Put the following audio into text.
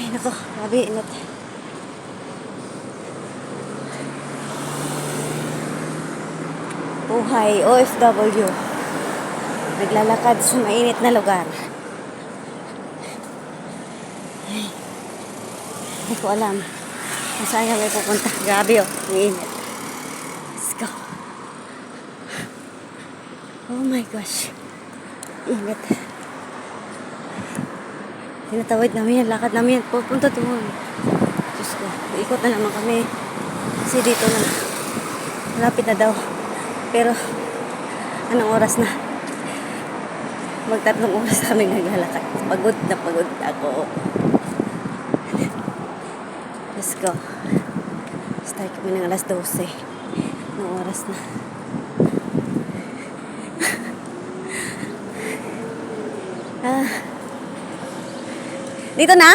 Ay, nako, grabe init. Buhay OFW. Naglalakad sa mainit na lugar. Ay, hindi ko alam kung saan kami pupunta. Grabe oh, ang init. Let's go. Oh my gosh. Init. Tinatawid namin yan, lakad namin yan. Pupunta doon. Diyos ko, ikot na naman kami. Kasi dito na. Malapit na daw. Pero, anong oras na? Magtatlong oras na kami naglalakad. Pagod na pagod ako. Let's go. Start kami ng alas 12. Anong oras na? Dito na?